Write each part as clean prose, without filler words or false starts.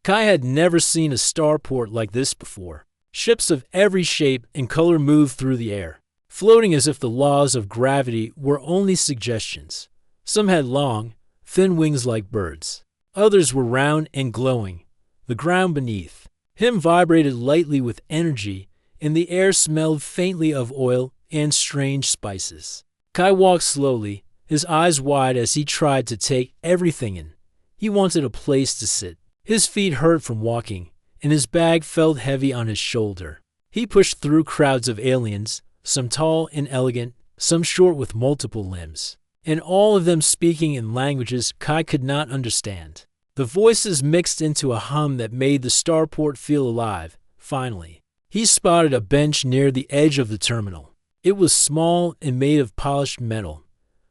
Kai had never seen a starport like this before. Ships of every shape and color moved through the air, floating as if the laws of gravity were only suggestions. Some had long, thin wings like birds. Others were round and glowing. The ground beneath him vibrated lightly with energy, and the air smelled faintly of oil and strange spices. Kai walked slowly, his eyes wide as he tried to take everything in. He wanted a place to sit. His feet hurt from walking, and his bag felt heavy on his shoulder. He pushed through crowds of aliens, some tall and elegant, some short with multiple limbs, and all of them speaking in languages Kai could not understand. The voices mixed into a hum that made the starport feel alive. Finally, he spotted a bench near the edge of the terminal. It was small and made of polished metal,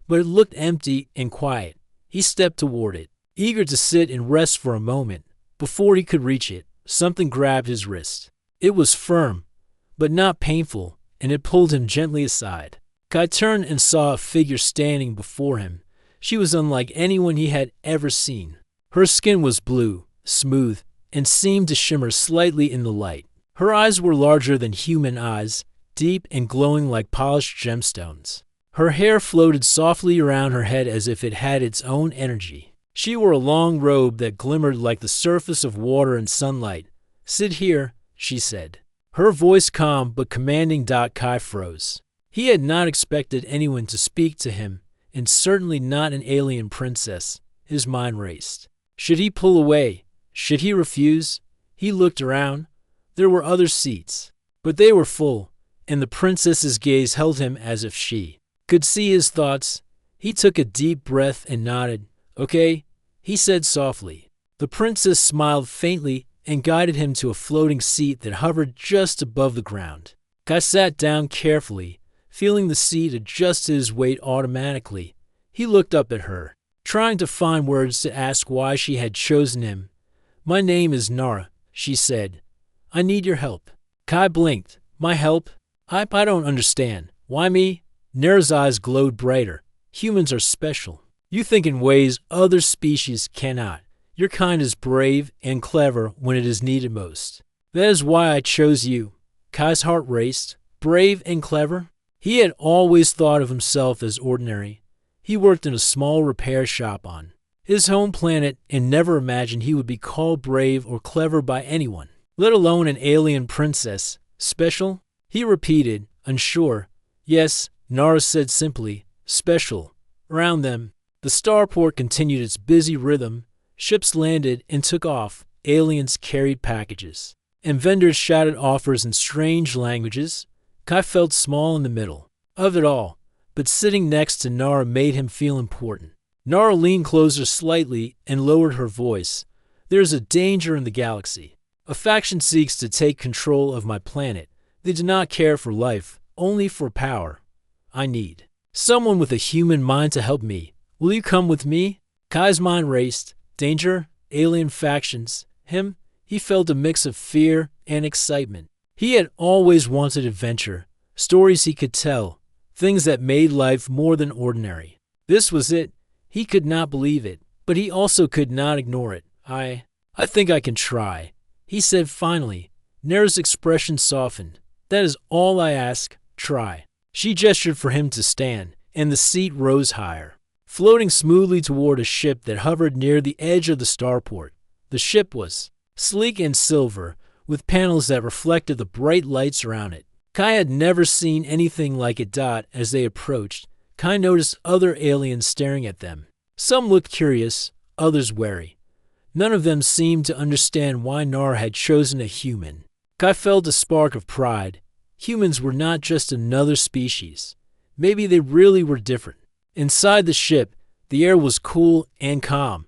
but it looked empty and quiet. He stepped toward it, eager to sit and rest for a moment. Before he could reach it, something grabbed his wrist. It was firm, but not painful, and it pulled him gently aside. Kai turned and saw a figure standing before him. She was unlike anyone he had ever seen. Her skin was blue, smooth, and seemed to shimmer slightly in the light. Her eyes were larger than human eyes, deep and glowing like polished gemstones. Her hair floated softly around her head as if it had its own energy. She wore a long robe that glimmered like the surface of water in sunlight. "Sit here," she said. Her voice calm but commanding. Kai froze. He had not expected anyone to speak to him, and certainly not an alien princess. His mind raced. Should he pull away? Should he refuse? He looked around. There were other seats, but they were full, and the princess's gaze held him as if she could see his thoughts. He took a deep breath and nodded. "Okay," he said softly. The princess smiled faintly and guided him to a floating seat that hovered just above the ground. Kai sat down carefully, feeling the seat adjust to his weight automatically. He looked up at her, trying to find words to ask why she had chosen him. "My name is Nara," she said. "I need your help." Kai blinked. "My help? I don't understand. Why me?" Nara's eyes glowed brighter. "Humans are special. You think in ways other species cannot. Your kind is brave and clever when it is needed most. That is why I chose you." Kai's heart raced. Brave and clever? He had always thought of himself as ordinary. He worked in a small repair shop on his home planet and never imagined he would be called brave or clever by anyone, let alone an alien princess. "Special?" he repeated, unsure. "Yes," Nara said simply. "Special." Around them, the starport continued its busy rhythm. Ships landed and took off. Aliens carried packages, and vendors shouted offers in strange languages. Kai felt small in the middle of it all, but sitting next to Nara made him feel important. Nara leaned closer slightly and lowered her voice. "There is a danger in the galaxy. A faction seeks to take control of my planet. They do not care for life, only for power. I need someone with a human mind to help me. Will you come with me?" Kai's mind raced. Danger, alien factions, him. He felt a mix of fear and excitement. He had always wanted adventure, stories he could tell, things that made life more than ordinary. This was it. He could not believe it, but he also could not ignore it. I think I can try," he said finally. Nara's expression softened. "That is all I ask. Try." She gestured for him to stand, and the seat rose higher, floating smoothly toward a ship that hovered near the edge of the starport. The ship was sleek and silver, with panels that reflected the bright lights around it. Kai had never seen anything like it. As they approached, Kai noticed other aliens staring at them. Some looked curious, others wary. None of them seemed to understand why Nara had chosen a human. Kai felt a spark of pride. Humans were not just another species. Maybe they really were different. Inside the ship, the air was cool and calm.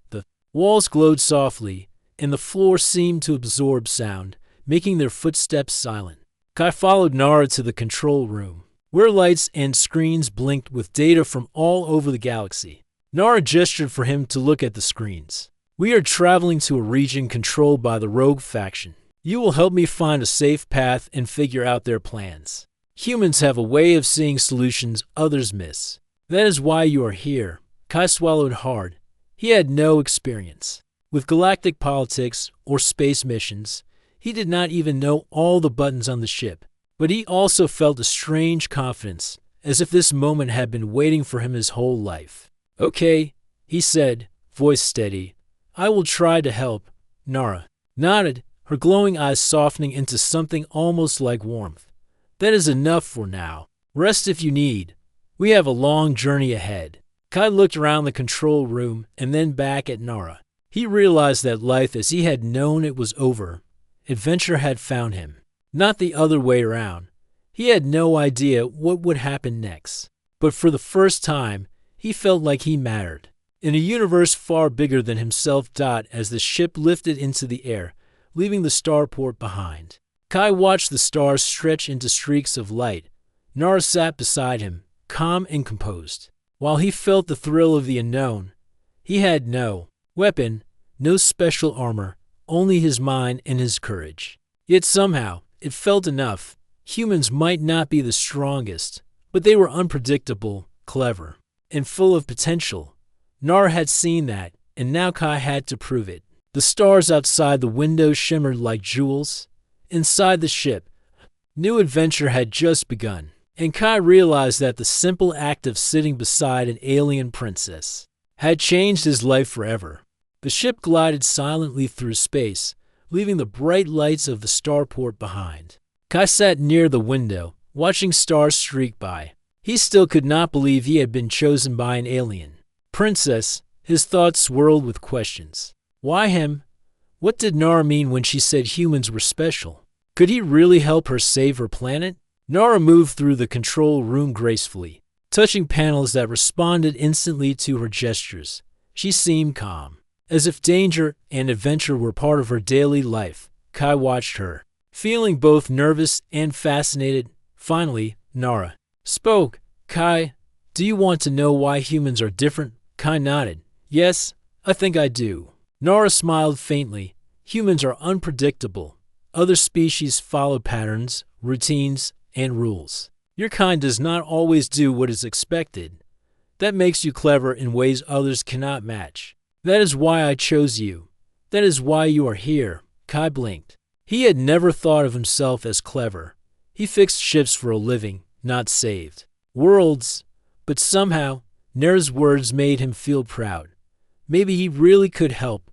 The walls glowed softly, and the floor seemed to absorb sound, making their footsteps silent. Kai followed Nara to the control room, where lights and screens blinked with data from all over the galaxy. Nara gestured for him to look at the screens. "We are traveling to a region controlled by the Rogue faction. You will help me find a safe path and figure out their plans. Humans have a way of seeing solutions others miss. That is why you are here." Kai swallowed hard. He had no experience With galactic politics or space missions, he did not even know all the buttons on the ship. But he also felt a strange confidence, as if this moment had been waiting for him his whole life. "Okay," he said, voice steady. "I will try to help." Nara nodded, her glowing eyes softening into something almost like warmth. "That is enough for now. Rest if you need. We have a long journey ahead." Kai looked around the control room and then back at Nara. He realized that life as he had known it was over. Adventure had found him, not the other way around. He had no idea what would happen next. But for the first time, he felt like he mattered. In a universe far bigger than himself. As the ship lifted into the air, leaving the starport behind, Kai watched the stars stretch into streaks of light. Nara sat beside him, calm and composed. While he felt the thrill of the unknown, he had no weapon, no special armor, only his mind and his courage. Yet somehow, it felt enough. Humans might not be the strongest, but they were unpredictable, clever, and full of potential. Nara had seen that, and now Kai had to prove it. The stars outside the window shimmered like jewels. Inside the ship, new adventure had just begun, and Kai realized that the simple act of sitting beside an alien princess had changed his life forever. The ship glided silently through space, leaving the bright lights of the starport behind. Kai sat near the window, watching stars streak by. He still could not believe he had been chosen by an alien princess. His thoughts swirled with questions. Why him? What did Nara mean when she said humans were special? Could he really help her save her planet? Nara moved through the control room gracefully, touching panels that responded instantly to her gestures. She seemed calm, as if danger and adventure were part of her daily life. Kai watched her, feeling both nervous and fascinated. Finally, Nara spoke. "Kai, do you want to know why humans are different?" Kai nodded. "Yes, I think I do." Nara smiled faintly. "Humans are unpredictable. Other species follow patterns, routines, and rules. Your kind does not always do what is expected. That makes you clever in ways others cannot match. That is why I chose you. That is why you are here." Kai blinked. He had never thought of himself as clever. He fixed ships for a living, not saved worlds. But somehow, Nara's words made him feel proud. Maybe he really could help.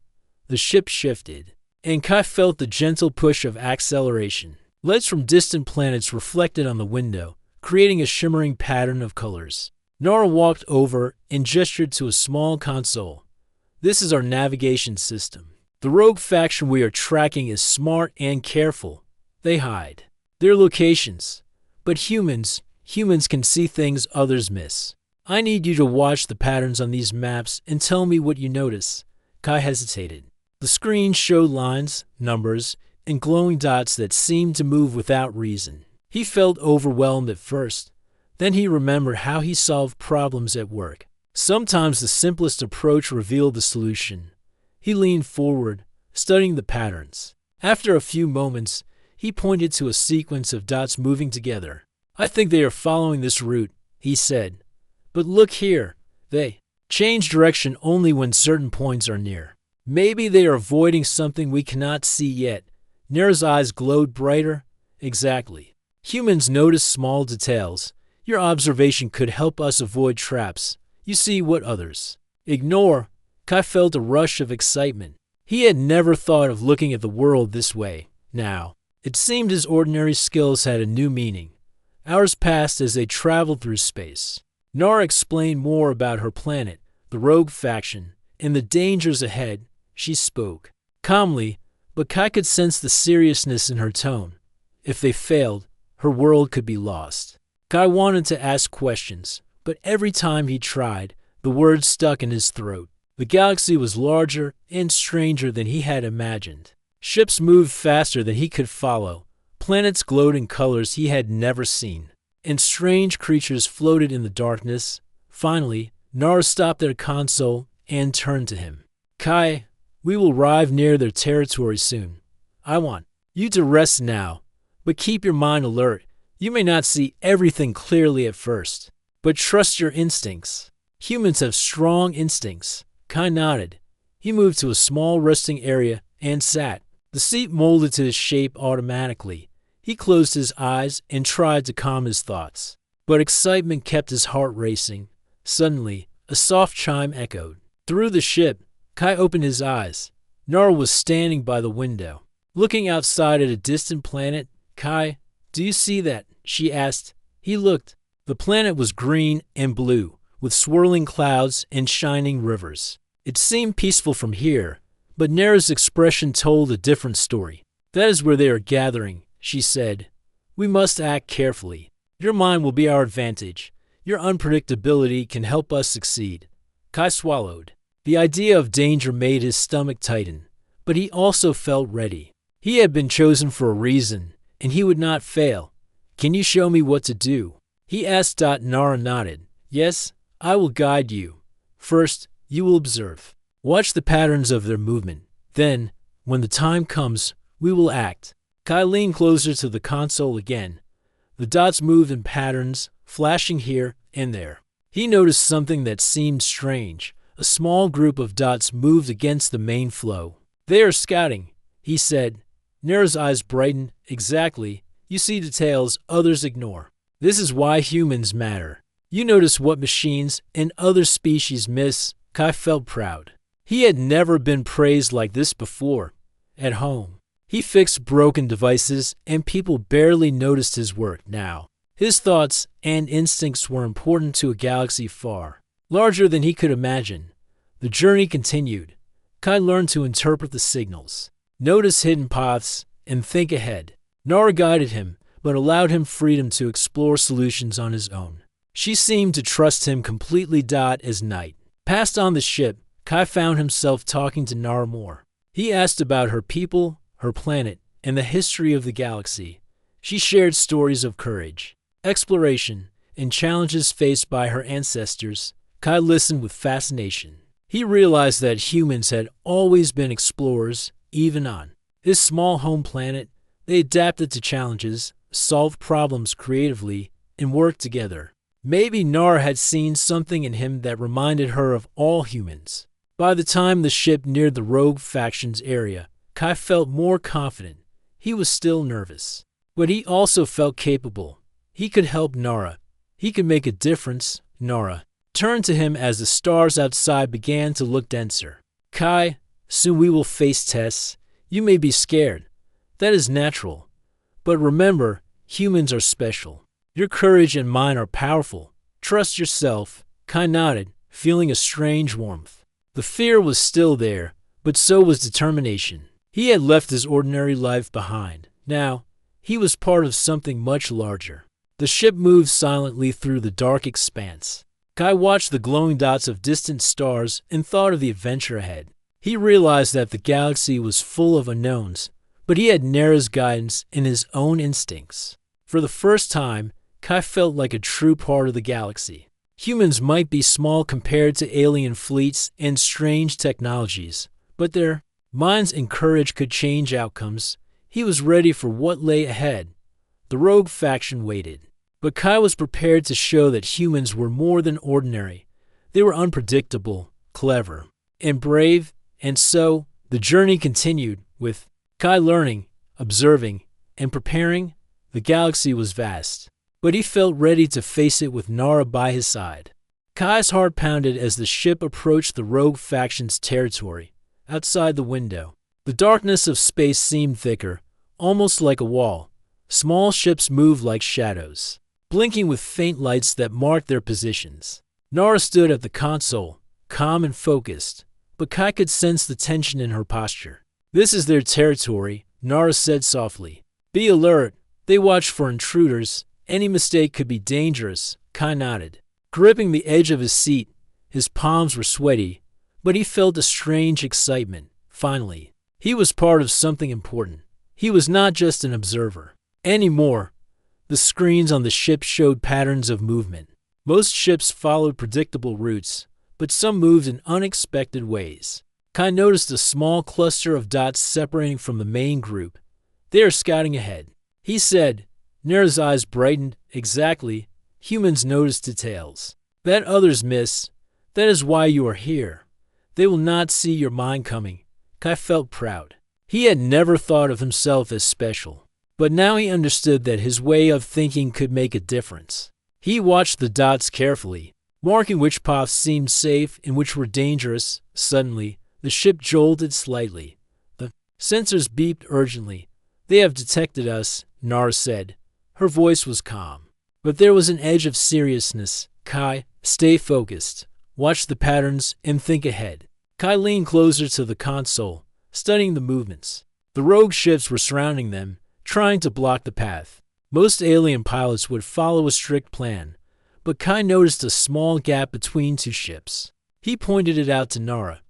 The ship shifted, and Kai felt the gentle push of acceleration. Lights from distant planets reflected on the window, creating a shimmering pattern of colors. Nara walked over and gestured to a small console. "This is our navigation system. The rogue faction we are tracking is smart and careful. They hide their locations. But humans can see things others miss. I need you to watch the patterns on these maps and tell me what you notice." Kai hesitated. The screen showed lines, numbers, and glowing dots that seemed to move without reason. He felt overwhelmed at first. Then he remembered how he solved problems at work. Sometimes the simplest approach revealed the solution. He leaned forward, studying the patterns. After a few moments, he pointed to a sequence of dots moving together. "I think they are following this route," he said. "But look here, they change direction only when certain points are near. Maybe they are avoiding something we cannot see yet." Nara's eyes glowed brighter. "Exactly. Humans notice small details. Your observation could help us avoid traps. You see what others ignore." Kai felt a rush of excitement. He had never thought of looking at the world this way. Now, it seemed his ordinary skills had a new meaning. Hours passed as they traveled through space. Nara explained more about her planet, the rogue faction, and the dangers ahead. She spoke calmly, but Kai could sense the seriousness in her tone. If they failed, her world could be lost. Kai wanted to ask questions, but every time he tried, the words stuck in his throat. The galaxy was larger and stranger than he had imagined. Ships moved faster than he could follow. Planets glowed in colors he had never seen, and strange creatures floated in the darkness. Finally, Nara stopped at a console and turned to him. "Kai, we will arrive near their territory soon. I want you to rest now, but keep your mind alert. You may not see everything clearly at first, but trust your instincts. Humans have strong instincts." Kai nodded. He moved to a small resting area and sat. The seat molded to his shape automatically. He closed his eyes and tried to calm his thoughts. But excitement kept his heart racing. Suddenly, a soft chime echoed. Through the ship, Kai opened his eyes. Nara was standing by the window, looking outside at a distant planet. Kai, do you see that? She asked. He looked. The planet was green and blue, with swirling clouds and shining rivers. It seemed peaceful from here, but Nara's expression told a different story. That is where they are gathering, she said. We must act carefully. Your mind will be our advantage. Your unpredictability can help us succeed. Kai swallowed. The idea of danger made his stomach tighten, but he also felt ready. He had been chosen for a reason, and he would not fail. Can you show me what to do? He asked. Nara nodded. Yes, I will guide you. First, you will observe. Watch the patterns of their movement. Then, when the time comes, we will act. Kai leaned closer to the console again. The dots moved in patterns, flashing here and there. He noticed something that seemed strange. A small group of dots moved against the main flow. They are scouting, he said. Nara's eyes brightened. Exactly. You see details others ignore. This is why humans matter. You notice what machines and other species miss. Kai felt proud. He had never been praised like this before. At home, he fixed broken devices and people barely noticed his work now. His thoughts and instincts were important to a galaxy far larger than he could imagine. The journey continued. Kai learned to interpret the signals, notice hidden paths, and think ahead. Nara guided him, but allowed him freedom to explore solutions on his own. She seemed to trust him completely. As night passed on the ship, Kai found himself talking to Nara more. He asked about her people, her planet, and the history of the galaxy. She shared stories of courage, exploration, and challenges faced by her ancestors. Kai listened with fascination. He realized that humans had always been explorers, even on his small home planet. They adapted to challenges, solved problems creatively, and worked together. Maybe Nara had seen something in him that reminded her of all humans. By the time the ship neared the rogue faction's area, Kai felt more confident. He was still nervous, but he also felt capable. He could help Nara. He could make a difference. Nara turned to him as the stars outside began to look denser. Kai, soon we will face tests. You may be scared. That is natural. But remember, humans are special. Your courage and mine are powerful. Trust yourself. Kai nodded, feeling a strange warmth. The fear was still there, but so was determination. He had left his ordinary life behind. Now, he was part of something much larger. The ship moved silently through the dark expanse. Kai watched the glowing dots of distant stars and thought of the adventure ahead. He realized that the galaxy was full of unknowns, but he had Nara's guidance and his own instincts. For the first time, Kai felt like a true part of the galaxy. Humans might be small compared to alien fleets and strange technologies, but their minds and courage could change outcomes. He was ready for what lay ahead. The rogue faction waited. But Kai was prepared to show that humans were more than ordinary. They were unpredictable, clever, and brave, and so the journey continued, with Kai learning, observing, and preparing. The galaxy was vast, but he felt ready to face it with Nara by his side. Kai's heart pounded as the ship approached the rogue faction's territory. Outside the window, the darkness of space seemed thicker, almost like a wall. Small ships moved like shadows, blinking with faint lights that marked their positions. Nara stood at the console, calm and focused, but Kai could sense the tension in her posture. This is their territory, Nara said softly. Be alert. They watch for intruders. Any mistake could be dangerous. Kai nodded, gripping the edge of his seat. His palms were sweaty, but he felt a strange excitement. Finally, he was part of something important. He was not just an observer anymore. The screens on the ship showed patterns of movement. Most ships followed predictable routes, but some moved in unexpected ways. Kai noticed a small cluster of dots separating from the main group. They are scouting ahead, he said. Nara's eyes brightened. Exactly. Humans notice details that others miss. That is why you are here. They will not see your mind coming. Kai felt proud. He had never thought of himself as special, but now he understood that his way of thinking could make a difference. He watched the dots carefully, marking which paths seemed safe and which were dangerous. Suddenly, the ship jolted slightly. The sensors beeped urgently. "They have detected us," Nara said. Her voice was calm, but there was an edge of seriousness. "Kai, stay focused. Watch the patterns and think ahead." Kai leaned closer to the console, studying the movements. The rogue ships were surrounding them, trying to block the path. Most alien pilots would follow a strict plan, but Kai noticed a small gap between two ships. He pointed it out to Nara.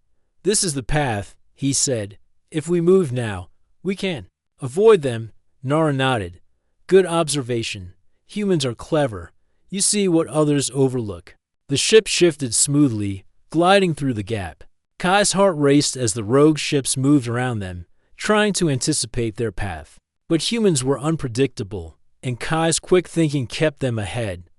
"This is the path," he said. "If we move now, we can avoid them." Nara nodded. "Good observation. Humans are clever. You see what others overlook." The ship shifted smoothly, gliding through the gap. Kai's heart raced as the rogue ships moved around them, trying to anticipate their path. But humans were unpredictable, and Kai's quick thinking kept them ahead.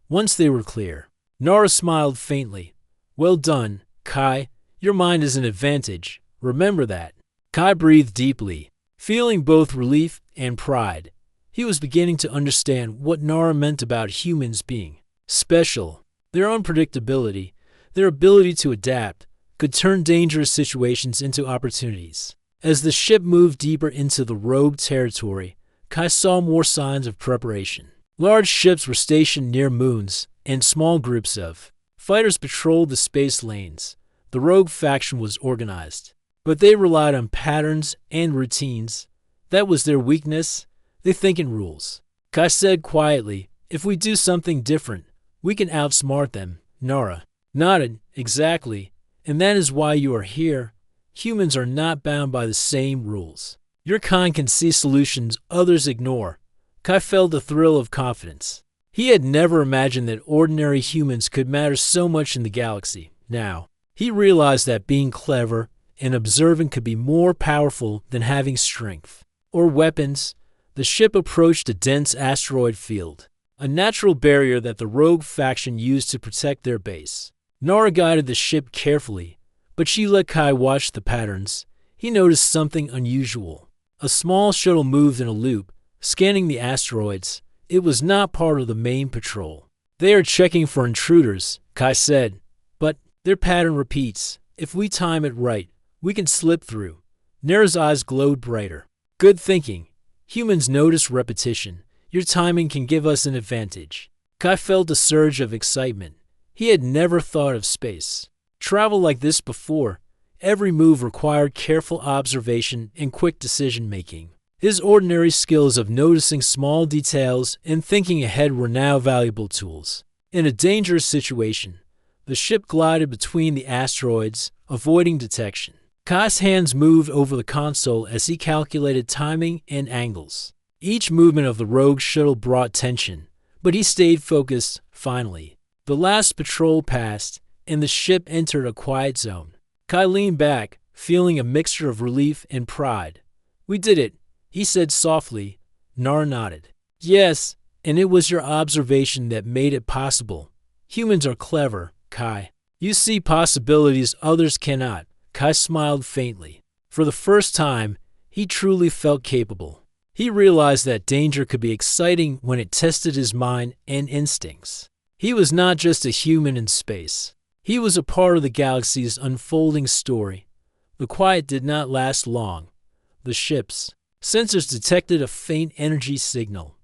Once they were clear, Nara smiled faintly. "Well done, Kai. Your mind is an advantage. Remember that." Kai breathed deeply, feeling both relief and pride. He was beginning to understand what Nara meant about humans being special. Their unpredictability, their ability to adapt, could turn dangerous situations into opportunities. As the ship moved deeper into the rogue territory, Kai saw more signs of preparation. Large ships were stationed near moons, and small groups of fighters patrolled the space lanes. The rogue faction was organized, but they relied on patterns and routines. That was their weakness. They think in rules. Kai said quietly, "If we do something different, we can outsmart them." Nara nodded. "Exactly. And that is why you are here. Humans are not bound by the same rules. Your kind can see solutions others ignore." Kai felt a thrill of confidence. He had never imagined that ordinary humans could matter so much in the galaxy. Now, he realized that being clever and observant could be more powerful than having strength or weapons. The ship approached a dense asteroid field, a natural barrier that the rogue faction used to protect their base. Nara guided the ship carefully, but she let Kai watch the patterns. He noticed something unusual. A small shuttle moved in a loop, scanning the asteroids. It was not part of the main patrol. "They are checking for intruders," Kai said. "But their pattern repeats. If we time it right, we can slip through." Nara's eyes glowed brighter. "Good thinking. Humans notice repetition. Your timing can give us an advantage." Kai felt a surge of excitement. He had never thought of space travel like this before. Every move required careful observation and quick decision-making. His ordinary skills of noticing small details and thinking ahead were now valuable tools. In a dangerous situation, the ship glided between the asteroids, avoiding detection. Kai's hands moved over the console as he calculated timing and angles. Each movement of the rogue shuttle brought tension, but he stayed focused. Finally, the last patrol passed, and the ship entered a quiet zone. Kai leaned back, feeling a mixture of relief and pride. "We did it," he said softly. Nara nodded. "Yes, and it was your observation that made it possible. Humans are clever, Kai. You see possibilities others cannot." Kai smiled faintly. For the first time, he truly felt capable. He realized that danger could be exciting when it tested his mind and instincts. He was not just a human in space. He was a part of the galaxy's unfolding story. The quiet did not last long. The ship's sensors detected a faint energy signal.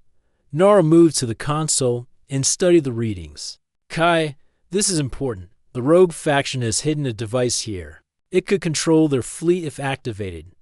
Nara moved to the console and studied the readings. "Kai, this is important. The rogue faction has hidden a device here. It could control their fleet if activated.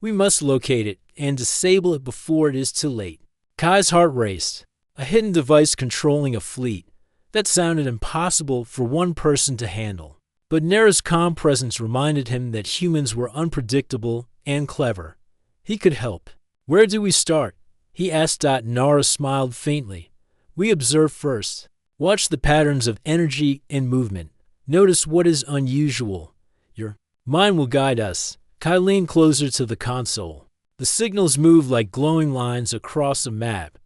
We must locate it and disable it before it is too late." Kai's heart raced. A hidden device controlling a fleet. That sounded impossible for one person to handle. But Nara's calm presence reminded him that humans were unpredictable and clever. He could help. "Where do we start?" he asked. Nara smiled faintly. "We observe first. Watch the patterns of energy and movement. Notice what is unusual. Your mind will guide us." Kai leaned closer to the console. The signals moved like glowing lines across a map.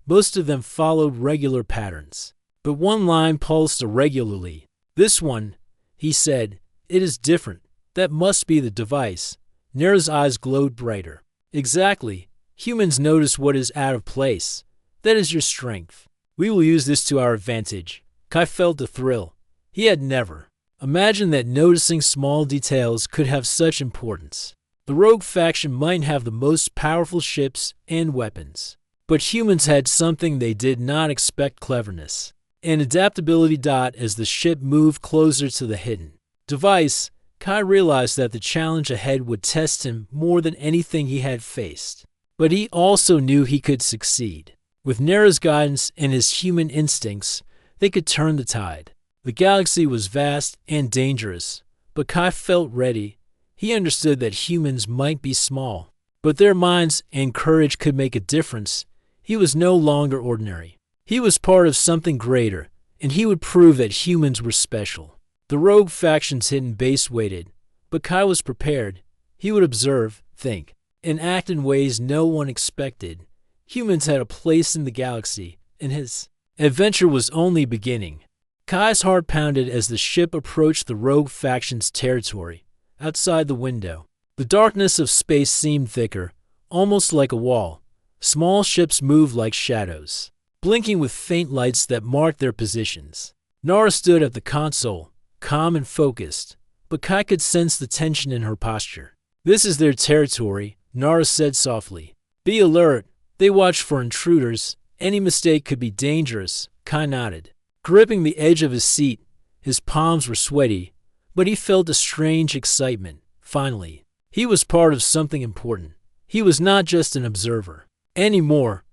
Most of them followed regular patterns, but one line pulsed irregularly. "This one," he said, It is different. That must be the device. Nara's eyes glowed brighter. Exactly. Humans notice what is out of place. That is your strength. We will use this to our advantage. Kai felt a thrill. He had never imagined that noticing small details could have such importance. The rogue faction might have the most powerful ships and weapons, but humans had something they did not expect: cleverness and adaptability. As the ship moved closer to the hidden device, Kai realized that the challenge ahead would test him more than anything he had faced. But he also knew he could succeed. With Nara's guidance and his human instincts, they could turn the tide. The galaxy was vast and dangerous, but Kai felt ready. He understood that humans might be small, but their minds and courage could make a difference. He was no longer ordinary. He was part of something greater, and he would prove that humans were special. The rogue faction's hidden base waited, but Kai was prepared. He would observe, think, and act in ways no one expected. Humans had a place in the galaxy, and his adventure was only beginning. Kai's heart pounded as the ship approached the rogue faction's territory. Outside the window, the darkness of space seemed thicker, almost like a wall. Small ships moved like shadows, blinking with faint lights that marked their positions. Nara stood at the console, calm and focused, but Kai could sense the tension in her posture. "This is their territory," Nara said softly. "Be alert. They watch for intruders. Any mistake could be dangerous." Kai nodded, gripping the edge of his seat. His palms were sweaty, but he felt a strange excitement. Finally, he was part of something important. He was not just an observer anymore.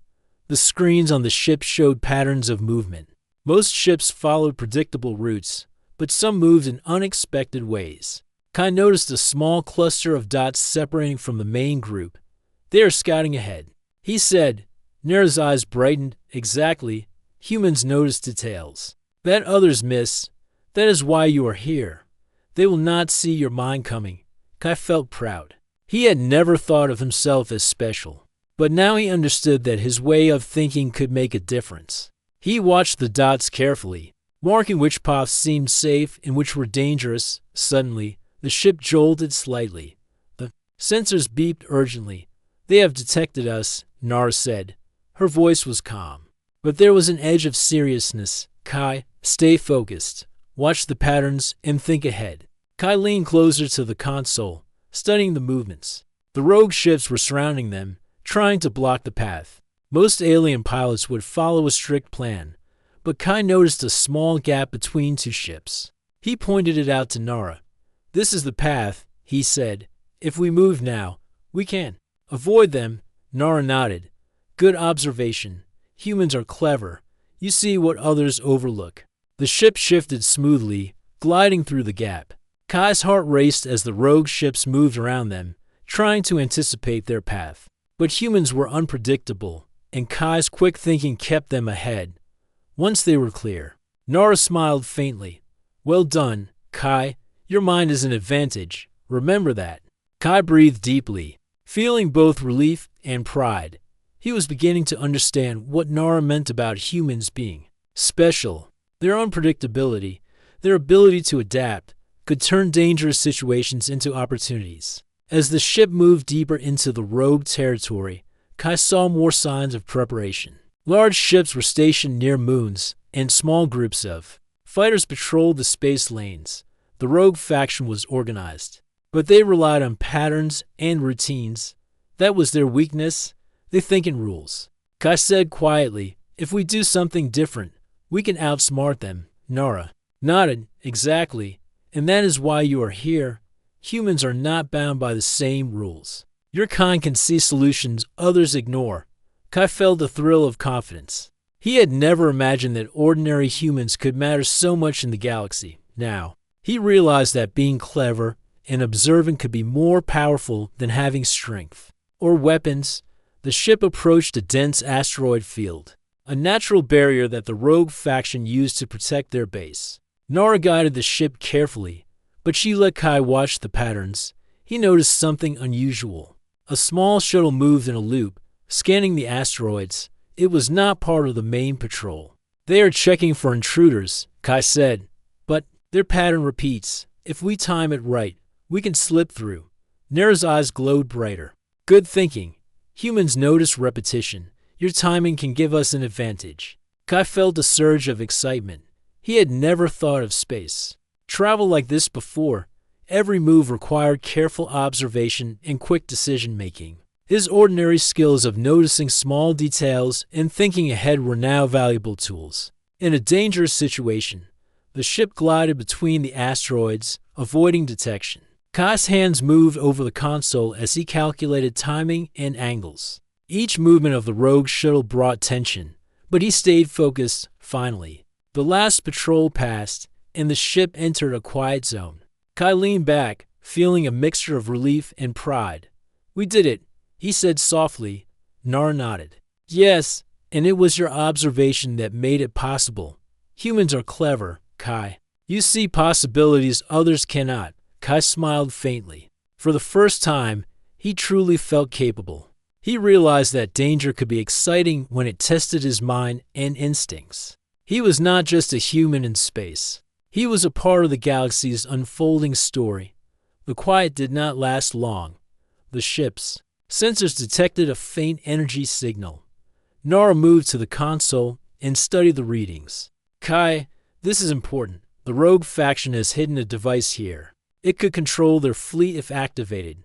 The screens on the ship showed patterns of movement. Most ships followed predictable routes, but some moved in unexpected ways. Kai noticed a small cluster of dots separating from the main group. "They are scouting ahead," he said. Nara's eyes brightened. "Exactly. Humans notice details that others miss. That is why you are here. They will not see your mind coming." Kai felt proud. He had never thought of himself as special, but now he understood that his way of thinking could make a difference. He watched the dots carefully, marking which paths seemed safe and which were dangerous. Suddenly, the ship jolted slightly. The sensors beeped urgently. "They have detected us," Nara said. Her voice was calm, but there was an edge of seriousness. "Kai, stay focused. Watch the patterns and think ahead." Kai leaned closer to the console, studying the movements. The rogue ships were surrounding them, trying to block the path. Most alien pilots would follow a strict plan, but Kai noticed a small gap between two ships. He pointed it out to Nara. "This is the path," he said. "If we move now, we can avoid them." Nara nodded. "Good observation. Humans are clever. You see what others overlook." The ship shifted smoothly, gliding through the gap. Kai's heart raced as the rogue ships moved around them, trying to anticipate their path. But humans were unpredictable, and Kai's quick thinking kept them ahead. Once they were clear, Nara smiled faintly. "Well done, Kai. Your mind is an advantage. Remember that." Kai breathed deeply, feeling both relief and pride. He was beginning to understand what Nara meant about humans being special. Their unpredictability, their ability to adapt, could turn dangerous situations into opportunities. As the ship moved deeper into the rogue territory, Kai saw more signs of preparation. Large ships were stationed near moons, and small groups of fighters patrolled the space lanes. The rogue faction was organized, but they relied on patterns and routines. That was their weakness. They think in rules. Kai said quietly, "If we do something different, we can outsmart them." Nara nodded. "Exactly. And that is why you are here. Humans are not bound by the same rules. Your kind can see solutions others ignore." Kai felt a thrill of confidence. He had never imagined that ordinary humans could matter so much in the galaxy. Now, he realized that being clever and observant could be more powerful than having strength or weapons. The ship approached a dense asteroid field, a natural barrier that the rogue faction used to protect their base. Nara guided the ship carefully, but she let Kai watch the patterns. He noticed something unusual. A small shuttle moved in a loop, scanning the asteroids. It was not part of the main patrol. "They are checking for intruders," Kai said. "But their pattern repeats. If we time it right, we can slip through. Nara's eyes glowed brighter. Good thinking. Humans notice repetition. Your timing can give us an advantage. Kai felt a surge of excitement. He had never thought of space travel like this before. Every move required careful observation and quick decision-making. His ordinary skills of noticing small details and thinking ahead were now valuable tools. In a dangerous situation, the ship glided between the asteroids, avoiding detection. Kai's hands moved over the console as he calculated timing and angles. Each movement of the rogue shuttle brought tension, but he stayed focused. Finally, the last patrol passed, and the ship entered a quiet zone. Kai leaned back, feeling a mixture of relief and pride. "We did it," he said softly. Nara nodded. "Yes, and it was your observation that made it possible. Humans are clever, Kai. You see possibilities others cannot." Kai smiled faintly. For the first time, he truly felt capable. He realized that danger could be exciting when it tested his mind and instincts. He was not just a human in space. He was a part of the galaxy's unfolding story. The quiet did not last long. The ship's sensors detected a faint energy signal. Nara moved to the console and studied the readings. "Kai, this is important. The rogue faction has hidden a device here. It could control their fleet if activated.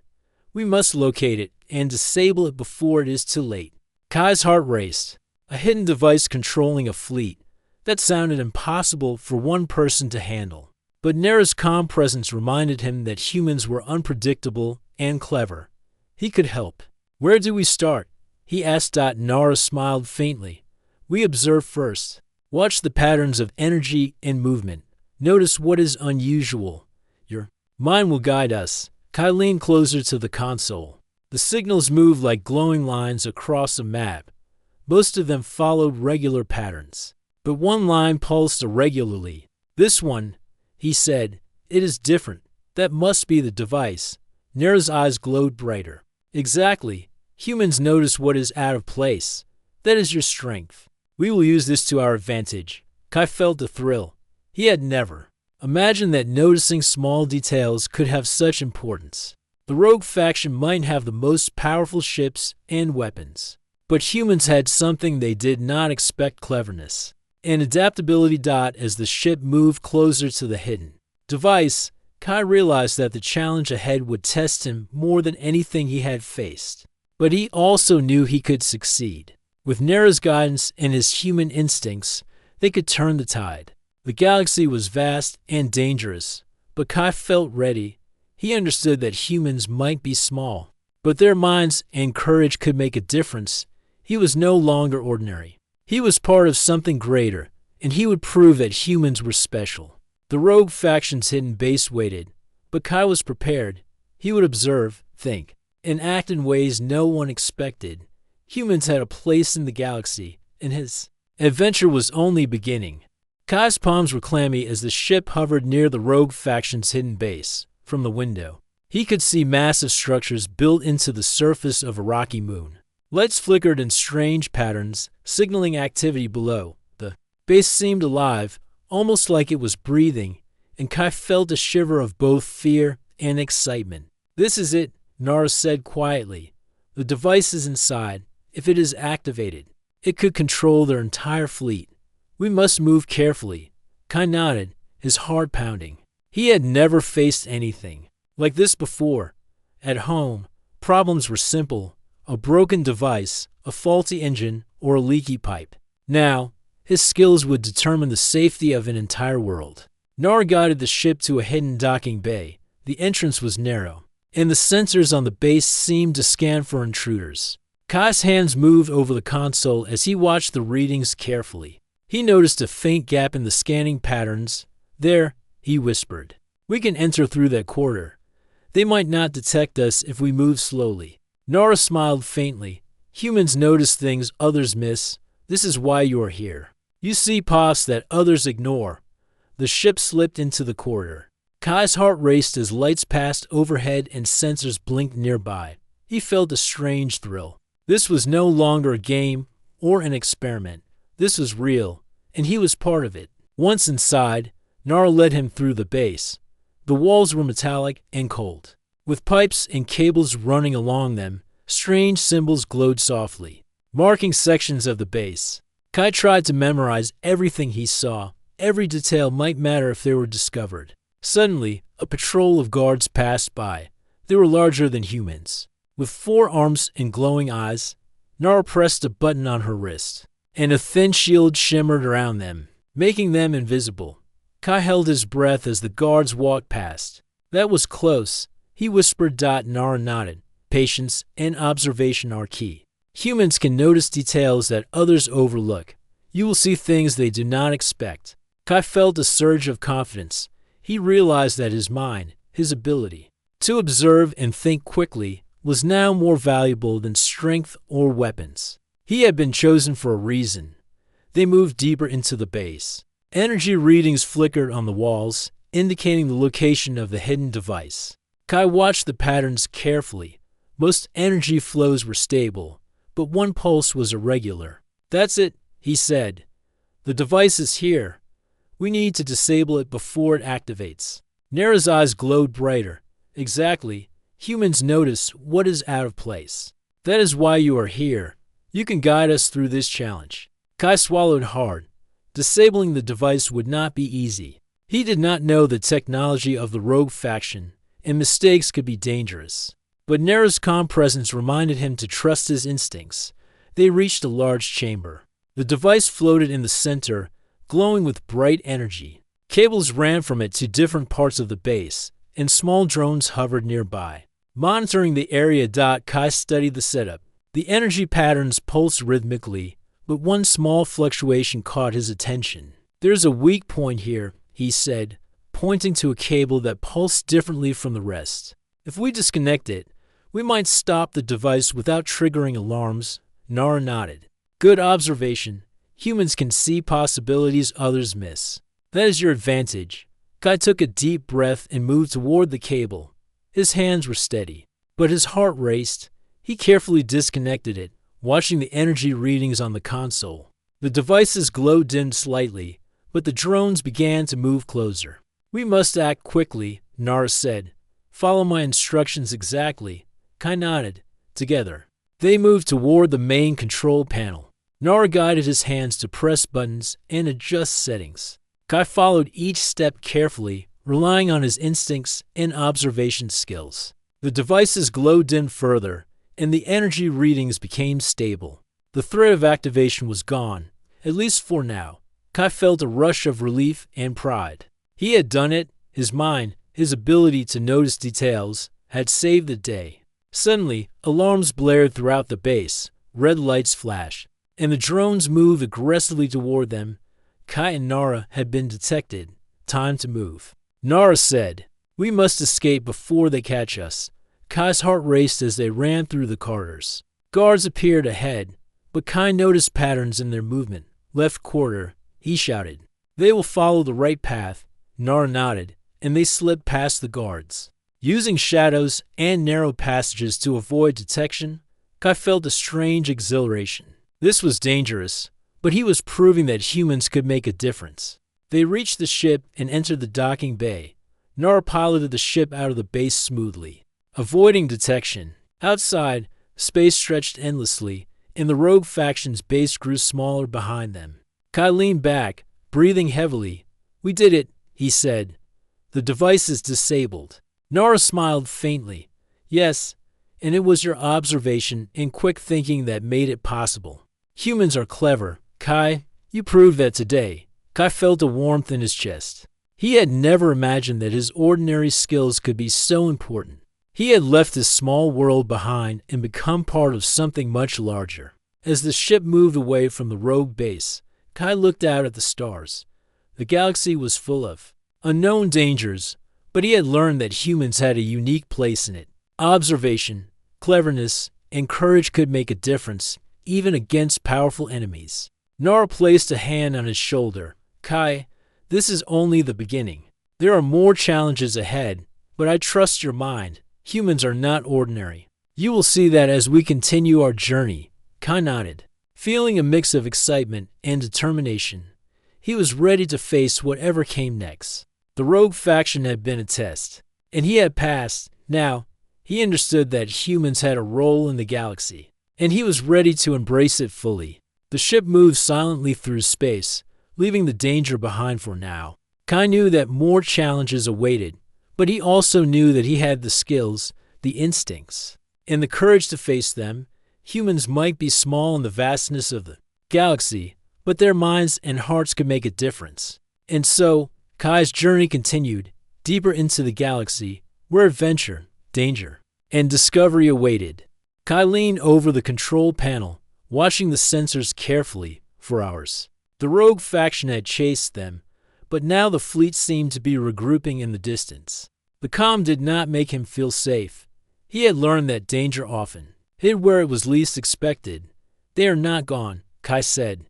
We must locate it and disable it before it is too late." Kai's heart raced. A hidden device controlling a fleet. That sounded impossible for one person to handle. But Nara's calm presence reminded him that humans were unpredictable and clever. He could help. "Where do we start?" he asked. Nara smiled faintly. "We observe first. Watch the patterns of energy and movement. Notice what is unusual. Your mind will guide us." Kai leaned closer to the console. The signals moved like glowing lines across a map. Most of them followed regular patterns. But one line pulsed irregularly. "This one," he said. "It is different. That must be the device." Nara's eyes glowed brighter. "Exactly. Humans notice what is out of place. That is your strength. We will use this to our advantage." Kai felt a thrill. He had never imagined that noticing small details could have such importance. The rogue faction might have the most powerful ships and weapons, but humans had something they did not expect: cleverness and adaptability. As the ship moved closer to the hidden device, Kai realized that the challenge ahead would test him more than anything he had faced. But he also knew he could succeed. With Nara's guidance and his human instincts, they could turn the tide. The galaxy was vast and dangerous, but Kai felt ready. He understood that humans might be small, but their minds and courage could make a difference. He was no longer ordinary. He was part of something greater, and he would prove that humans were special. The rogue faction's hidden base waited, but Kai was prepared. He would observe, think, and act in ways no one expected. Humans had a place in the galaxy, and his adventure was only beginning. Kai's palms were clammy as the ship hovered near the rogue faction's hidden base. From the window, he could see massive structures built into the surface of a rocky moon. Lights flickered in strange patterns, signaling activity below. The base seemed alive, almost like it was breathing, and Kai felt a shiver of both fear and excitement. "This is it," Nara said quietly. "The device is inside. If it is activated, it could control their entire fleet. We must move carefully." Kai nodded, his heart pounding. He had never faced anything like this before. At home, problems were simple: a broken device, a faulty engine, or a leaky pipe. Now, his skills would determine the safety of an entire world. Nara guided the ship to a hidden docking bay. The entrance was narrow, and the sensors on the base seemed to scan for intruders. Kai's hands moved over the console as he watched the readings carefully. He noticed a faint gap in the scanning patterns. "There," he whispered. "We can enter through that corridor. They might not detect us if we move slowly." Nara smiled faintly. "Humans notice things others miss. This is why you are here. You see paths that others ignore." The ship slipped into the corridor. Kai's heart raced as lights passed overhead and sensors blinked nearby. He felt a strange thrill. This was no longer a game or an experiment. This was real, and he was part of it. Once inside, Nara led him through the base. The walls were metallic and cold, with pipes and cables running along them. Strange symbols glowed softly, marking sections of the base. Kai tried to memorize everything he saw. Every detail might matter if they were discovered. Suddenly, a patrol of guards passed by. They were larger than humans. With 4 arms and glowing eyes, Nara pressed a button on her wrist, and a thin shield shimmered around them, making them invisible. Kai held his breath as the guards walked past. That was close, he whispered. Nara nodded. Patience and observation are key. Humans can notice details that others overlook. You will see things they do not expect. Kai felt a surge of confidence. He realized that his mind, his ability to observe and think quickly, was now more valuable than strength or weapons. He had been chosen for a reason. They moved deeper into the base. Energy readings flickered on the walls, indicating the location of the hidden device. Kai watched the patterns carefully. Most energy flows were stable, but one pulse was irregular. That's it, he said. The device is here. We need to disable it before it activates. Nara's eyes glowed brighter. Exactly. Humans notice what is out of place. That is why you are here. You can guide us through this challenge. Kai swallowed hard. Disabling the device would not be easy. He did not know the technology of the rogue faction, and mistakes could be dangerous. But Nara's calm presence reminded him to trust his instincts. They reached a large chamber. The device floated in the center, glowing with bright energy. Cables ran from it to different parts of the base, and small drones hovered nearby. Monitoring the area. Kai studied the setup. The energy patterns pulsed rhythmically, but one small fluctuation caught his attention. There's a weak point here, he said, pointing to a cable that pulsed differently from the rest. If we disconnect it, we might stop the device without triggering alarms. Nara nodded. Good observation. Humans can see possibilities others miss. That is your advantage. Kai took a deep breath and moved toward the cable. His hands were steady, but his heart raced. He carefully disconnected it, watching the energy readings on the console. The device's glow dimmed slightly, but the drones began to move closer. We must act quickly, Nara said. Follow my instructions exactly. Kai nodded. Together, they moved toward the main control panel. Nara guided his hands to press buttons and adjust settings. Kai followed each step carefully, relying on his instincts and observation skills. The device's glow dimmed further, and the energy readings became stable. The threat of activation was gone, at least for now. Kai felt a rush of relief and pride. He had done it. His mind, his ability to notice details, had saved the day. Suddenly, alarms blared throughout the base. Red lights flashed, and the drones moved aggressively toward them. Kai and Nara had been detected. Time to move. Nara said, "We must escape before they catch us." Kai's heart raced as they ran through the corridors. Guards appeared ahead, but Kai noticed patterns in their movement. Left quarter, he shouted. They will follow the right path. Nara nodded, and they slipped past the guards. Using shadows and narrow passages to avoid detection, Kai felt a strange exhilaration. This was dangerous, but he was proving that humans could make a difference. They reached the ship and entered the docking bay. Nara piloted the ship out of the base smoothly, avoiding detection. Outside, space stretched endlessly, and the rogue faction's base grew smaller behind them. Kai leaned back, breathing heavily. "We did it," he said. "The device is disabled." Nara smiled faintly. "Yes, and it was your observation and quick thinking that made it possible. Humans are clever. Kai, you proved that today." Kai felt a warmth in his chest. He had never imagined that his ordinary skills could be so important. He had left his small world behind and become part of something much larger. As the ship moved away from the rogue base, Kai looked out at the stars. The galaxy was full of unknown dangers, but he had learned that humans had a unique place in it. Observation, cleverness, and courage could make a difference, even against powerful enemies. Nara placed a hand on his shoulder. "Kai, this is only the beginning. There are more challenges ahead, but I trust your mind. Humans are not ordinary. You will see that as we continue our journey." Kai nodded, feeling a mix of excitement and determination. He was ready to face whatever came next. The rogue faction had been a test, and he had passed. Now, he understood that humans had a role in the galaxy, and he was ready to embrace it fully. The ship moved silently through space, leaving the danger behind for now. Kai knew that more challenges awaited, but he also knew that he had the skills, the instincts, and the courage to face them. Humans might be small in the vastness of the galaxy, but their minds and hearts could make a difference. And so, Kai's journey continued, deeper into the galaxy, where adventure, danger, and discovery awaited. Kai leaned over the control panel, watching the sensors carefully for hours. The rogue faction had chased them, but now the fleet seemed to be regrouping in the distance. The comm did not make him feel safe. He had learned that danger often hid where it was least expected. They are not gone, Kai said.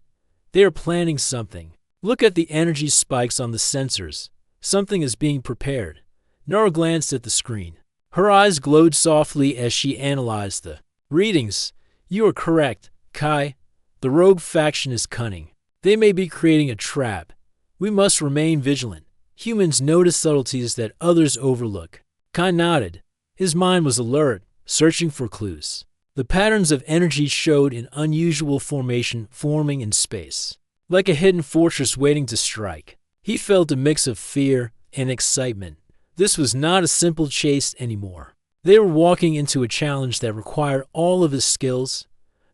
They are planning something. Look at the energy spikes on the sensors. Something is being prepared. Nora glanced at the screen. Her eyes glowed softly as she analyzed the readings. You are correct, Kai. The rogue faction is cunning. They may be creating a trap. We must remain vigilant. Humans notice subtleties that others overlook. Kai nodded. His mind was alert, searching for clues. The patterns of energy showed an unusual formation forming in space, like a hidden fortress waiting to strike. He felt a mix of fear and excitement. This was not a simple chase anymore. They were walking into a challenge that required all of his skills.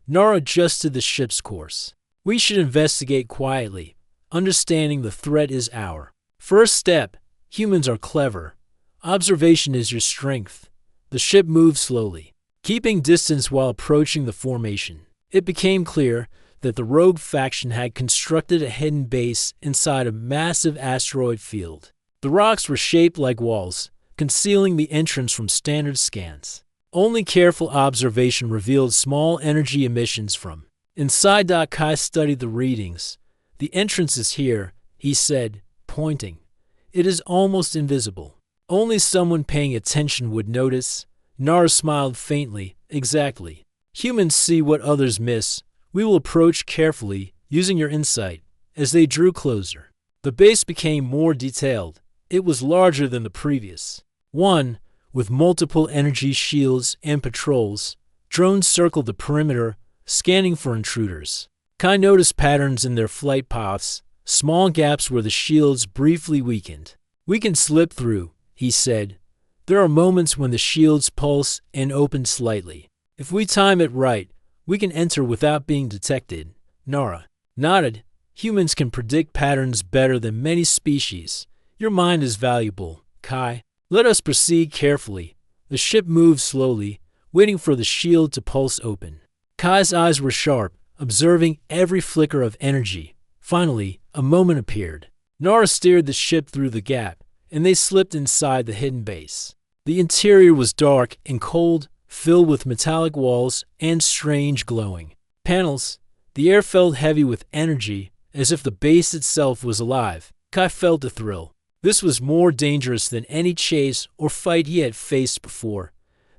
Nara adjusted the ship's course. We should investigate quietly. Understanding the threat is our first step. Humans are clever. Observation is your strength. The ship moved slowly, keeping distance while approaching the formation. It became clear that the rogue faction had constructed a hidden base inside a massive asteroid field. The rocks were shaped like walls, concealing the entrance from standard scans. Only careful observation revealed small energy emissions from inside. Kai studied the readings. The entrance is here, he said, pointing. It is almost invisible. Only someone paying attention would notice. Nara smiled faintly. Exactly. Humans see what others miss. We will approach carefully, using your insight. As they drew closer, the base became more detailed. It was larger than the previous one, with multiple energy shields and patrols. Drones circled the perimeter, scanning for intruders. Kai noticed patterns in their flight paths, small gaps where the shields briefly weakened. We can slip through, he said. There are moments when the shields pulse and open slightly. If we time it right, we can enter without being detected. Nara nodded. Humans can predict patterns better than many species. Your mind is valuable, Kai. Let us proceed carefully. The ship moved slowly, waiting for the shield to pulse open. Kai's eyes were sharp, observing every flicker of energy. Finally, a moment appeared. Nara steered the ship through the gap, and they slipped inside the hidden base. The interior was dark and cold, filled with metallic walls and strange glowing panels. The air felt heavy with energy, as if the base itself was alive. Kai felt a thrill. This was more dangerous than any chase or fight he had faced before.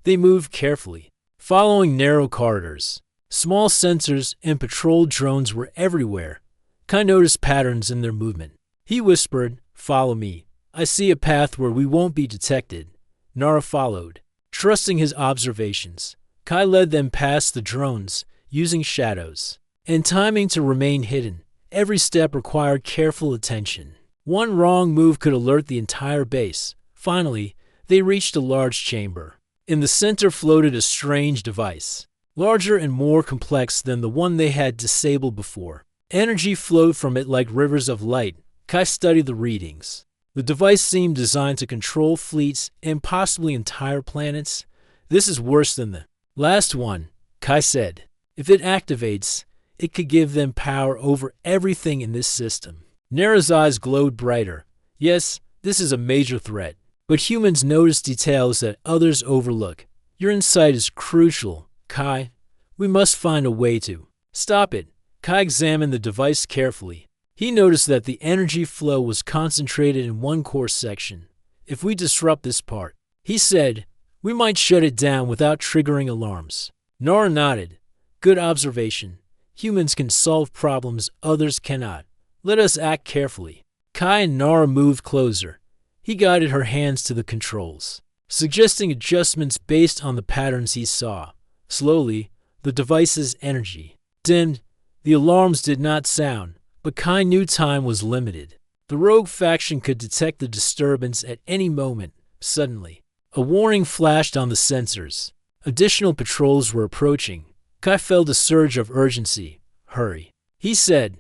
They moved carefully, following narrow corridors. Small sensors and patrol drones were everywhere. Kai noticed patterns in their movement. He whispered, "Follow me. I see a path where we won't be detected." Nara followed, trusting his observations. Kai led them past the drones, using shadows and timing to remain hidden. Every step required careful attention. One wrong move could alert the entire base. Finally, they reached a large chamber. In the center floated a strange device, larger and more complex than the one they had disabled before. Energy flowed from it like rivers of light. Kai studied the readings. The device seemed designed to control fleets and possibly entire planets. This is worse than the last one, Kai said. If it activates, it could give them power over everything in this system. Nara's eyes glowed brighter. Yes, this is a major threat, but humans notice details that others overlook. Your insight is crucial, Kai. We must find a way to stop it. Kai examined the device carefully. He noticed that the energy flow was concentrated in one core section. If we disrupt this part, he said, we might shut it down without triggering alarms. Nara nodded. Good observation. Humans can solve problems others cannot. Let us act carefully. Kai and Nara moved closer. He guided her hands to the controls, suggesting adjustments based on the patterns he saw. Slowly, the device's energy dimmed. The alarms did not sound, but Kai knew time was limited. The rogue faction could detect the disturbance at any moment. Suddenly, a warning flashed on the sensors. Additional patrols were approaching. Kai felt a surge of urgency. Hurry, he said.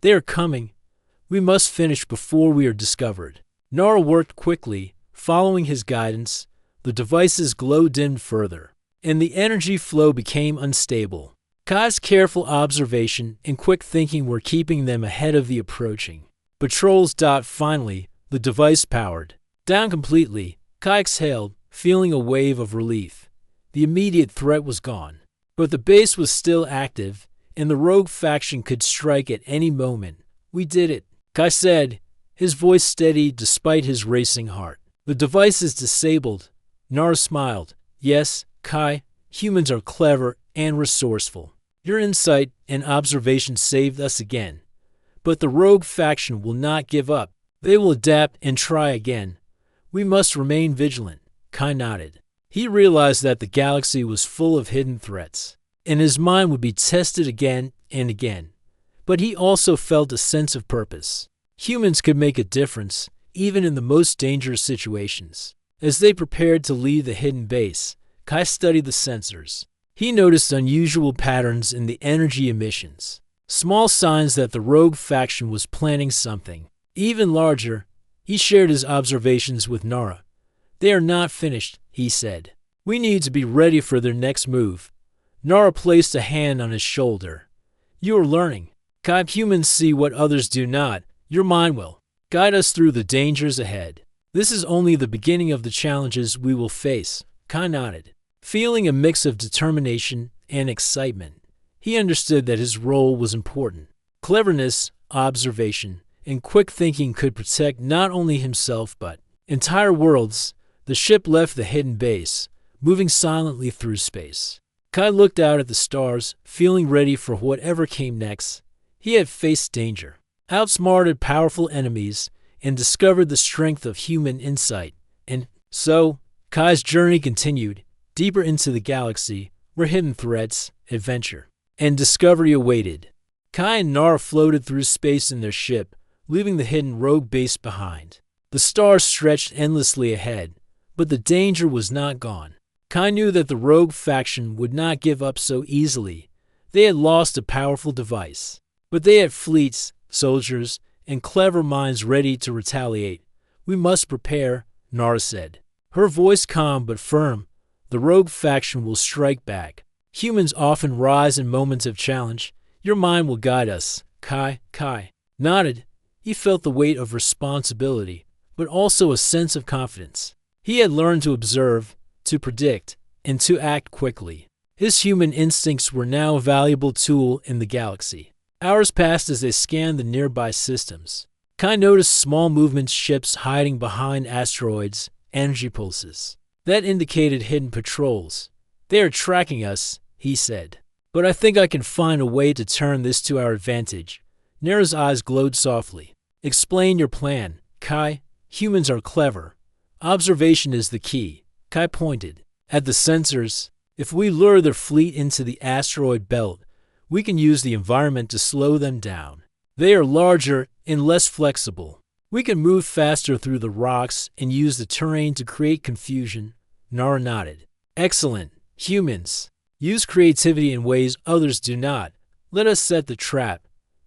They are coming. We must finish before we are discovered. Nara worked quickly, following his guidance. The device's glow dimmed further, and the energy flow became unstable. Kai's careful observation and quick thinking were keeping them ahead of the approaching patrols. Finally, the device powered down completely. Kai exhaled, feeling a wave of relief. The immediate threat was gone, but the base was still active, and the rogue faction could strike at any moment. We did it, Kai said, his voice steady despite his racing heart. The device is disabled. Nara smiled. Yes, Kai, humans are clever and resourceful. Your insight and observation saved us again. But the rogue faction will not give up. They will adapt and try again. We must remain vigilant. Kai nodded. He realized that the galaxy was full of hidden threats, and his mind would be tested again and again. But he also felt a sense of purpose. Humans could make a difference, even in the most dangerous situations. As they prepared to leave the hidden base, Kai studied the sensors. He noticed unusual patterns in the energy emissions, small signs that the rogue faction was planning something even larger. He shared his observations with Nara. They are not finished, he said. We need to be ready for their next move. Nara placed a hand on his shoulder. You are learning. Kai, humans see what others do not. Your mind will guide us through the dangers ahead. This is only the beginning of the challenges we will face. Kai nodded, feeling a mix of determination and excitement. He understood that his role was important. Cleverness, observation, and quick thinking could protect not only himself but entire worlds. The ship left the hidden base, moving silently through space. Kai looked out at the stars, feeling ready for whatever came next. He had faced danger, outsmarted powerful enemies, and discovered the strength of human insight. And so, Kai's journey continued, deeper into the galaxy, where hidden threats, adventure, and discovery awaited. Kai and Nara floated through space in their ship, leaving the hidden rogue base behind. The stars stretched endlessly ahead, but the danger was not gone. Kai knew that the rogue faction would not give up so easily. They had lost a powerful device, but they had fleets, soldiers, and clever minds ready to retaliate. We must prepare, Nara said, her voice calm but firm. The rogue faction will strike back. Humans often rise in moments of challenge. Your mind will guide us. Kai nodded. He felt the weight of responsibility, but also a sense of confidence. He had learned to observe, to predict, and to act quickly. His human instincts were now a valuable tool in the galaxy. Hours passed as they scanned the nearby systems. Kai noticed small movements, ships hiding behind asteroids, energy pulses. That indicated hidden patrols. They are tracking us, he said. But I think I can find a way to turn this to our advantage. Nara's eyes glowed softly. Explain your plan, Kai. Humans are clever. Observation is the key. Kai pointed at the sensors. If we lure their fleet into the asteroid belt, we can use the environment to slow them down. They are larger and less flexible. We can move faster through the rocks and use the terrain to create confusion. Nara nodded. Excellent. Humans, use creativity in ways others do not. Let us set the trap.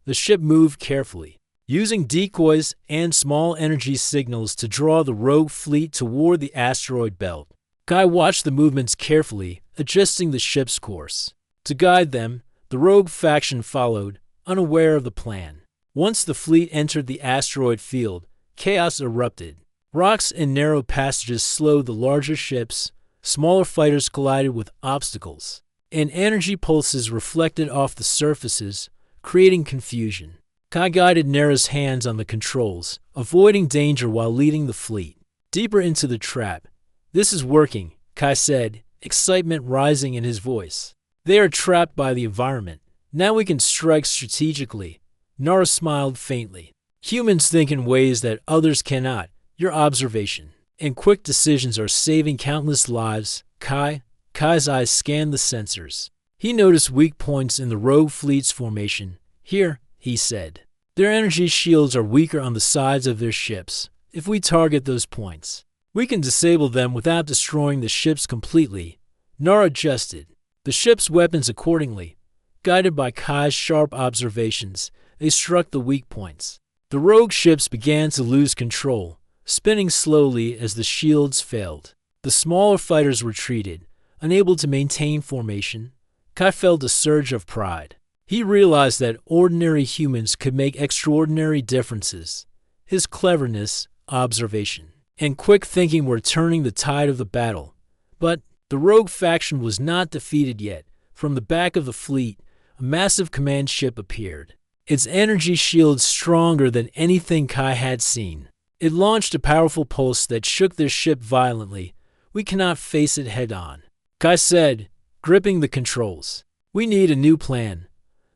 The ship moved carefully, using decoys and small energy signals to draw the rogue fleet toward the asteroid belt. Kai watched the movements carefully, adjusting the ship's course. To guide them, the rogue faction followed, unaware of the plan. Once the fleet entered the asteroid field, chaos erupted. Rocks and narrow passages slowed the larger ships, smaller fighters collided with obstacles, and energy pulses reflected off the surfaces, creating confusion. Kai guided Nara's hands on the controls, avoiding danger while leading the fleet deeper into the trap. This is working, Kai said, excitement rising in his voice. They are trapped by the environment. Now we can strike strategically. Nara smiled faintly. Humans think in ways that others cannot. Your observation and quick decisions are saving countless lives. Kai's eyes scanned the sensors. He noticed weak points in the rogue fleet's formation. Here, he said. Their energy shields are weaker on the sides of their ships. If we target those points, we can disable them without destroying the ships completely. Nara adjusted the ship's weapons accordingly. Guided by Kai's sharp observations, they struck the weak points. The rogue ships began to lose control, spinning slowly as the shields failed. The smaller fighters retreated, unable to maintain formation. Kai felt a surge of pride. He realized that ordinary humans could make extraordinary differences. His cleverness, observation, and quick thinking were turning the tide of the battle. But the rogue faction was not defeated yet. From the back of the fleet, a massive command ship appeared. Its energy shield stronger than anything Kai had seen. It launched a powerful pulse that shook their ship violently. We cannot face it head-on, Kai said, gripping the controls. We need a new plan.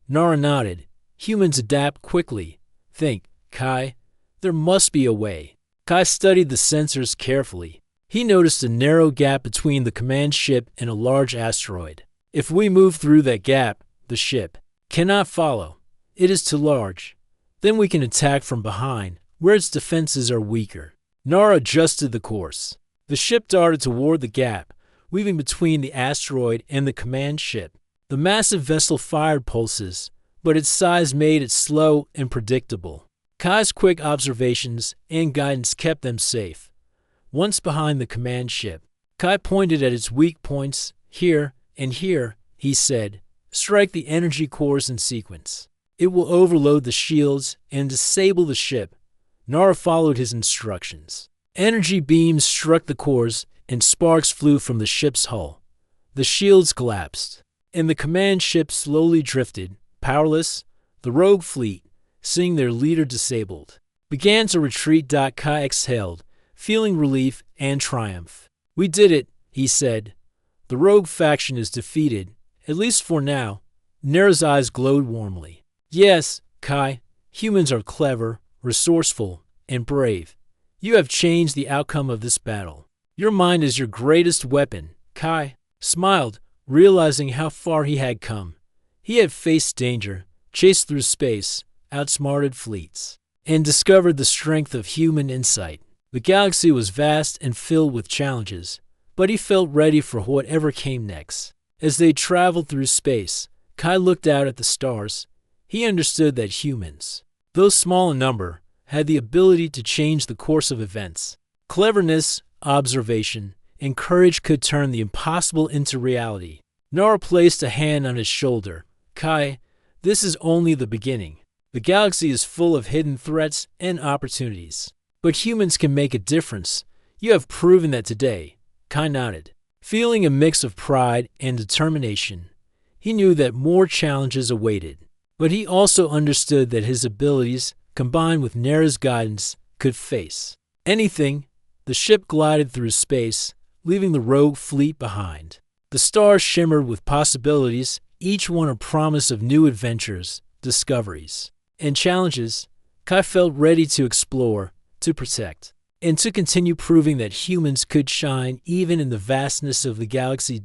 Nara nodded. Humans adapt quickly. Think, Kai. There must be a way. Kai studied the sensors carefully. He noticed a narrow gap between the command ship and a large asteroid. If we move through that gap, the ship cannot follow. It is too large. Then we can attack from behind, where its defenses are weaker. Nara adjusted the course. The ship darted toward the gap, weaving between the asteroid and the command ship. The massive vessel fired pulses, but its size made it slow and predictable. Kai's quick observations and guidance kept them safe. Once behind the command ship, Kai pointed at its weak points. Here and here, he said, strike the energy cores in sequence. It will overload the shields and disable the ship. Nara followed his instructions. Energy beams struck the cores and sparks flew from the ship's hull. The shields collapsed, and the command ship slowly drifted, powerless. The rogue fleet, seeing their leader disabled, began to retreat. Kai exhaled, feeling relief and triumph. We did it, he said. The rogue faction is defeated, at least for now. Nara's eyes glowed warmly. Yes, Kai, humans are clever, resourceful, and brave. You have changed the outcome of this battle. Your mind is your greatest weapon. Kai smiled, realizing how far he had come. He had faced danger, chased through space, outsmarted fleets, and discovered the strength of human insight. The galaxy was vast and filled with challenges, but he felt ready for whatever came next. As they traveled through space, Kai looked out at the stars. He understood that humans, though small in number, had the ability to change the course of events. Cleverness, observation, and courage could turn the impossible into reality. Nara placed a hand on his shoulder. Kai, this is only the beginning. The galaxy is full of hidden threats and opportunities. But humans can make a difference. You have proven that today. Kai nodded, feeling a mix of pride and determination. He knew that more challenges awaited, but he also understood that his abilities, combined with Nara's guidance, could face anything. The ship glided through space, leaving the rogue fleet behind. The stars shimmered with possibilities, each one a promise of new adventures, discoveries, and challenges. Kai felt ready to explore, to protect, and to continue proving that humans could shine even in the vastness of the galaxy.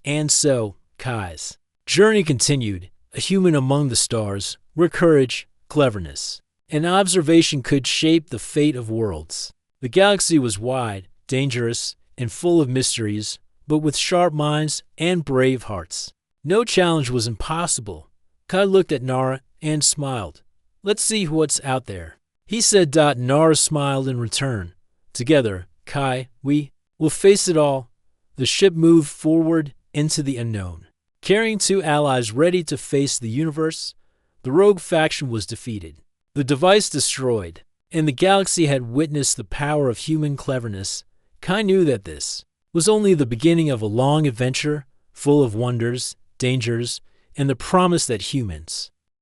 And so, Kai's journey continued, a human among the stars, where courage, cleverness, and observation could shape the fate of worlds. The galaxy was wide, dangerous, and full of mysteries, but with sharp minds and brave hearts. No challenge was impossible. Kai looked at Nara and smiled. Let's see what's out there, he said. Nara smiled in return. Together, Kai, we will face it all. The ship moved forward into the unknown, carrying two allies ready to face the universe. The rogue faction was defeated, the device destroyed, and the galaxy had witnessed the power of human cleverness. Kai knew that this was only the beginning of a long adventure, full of wonders, dangers, and the promise that humans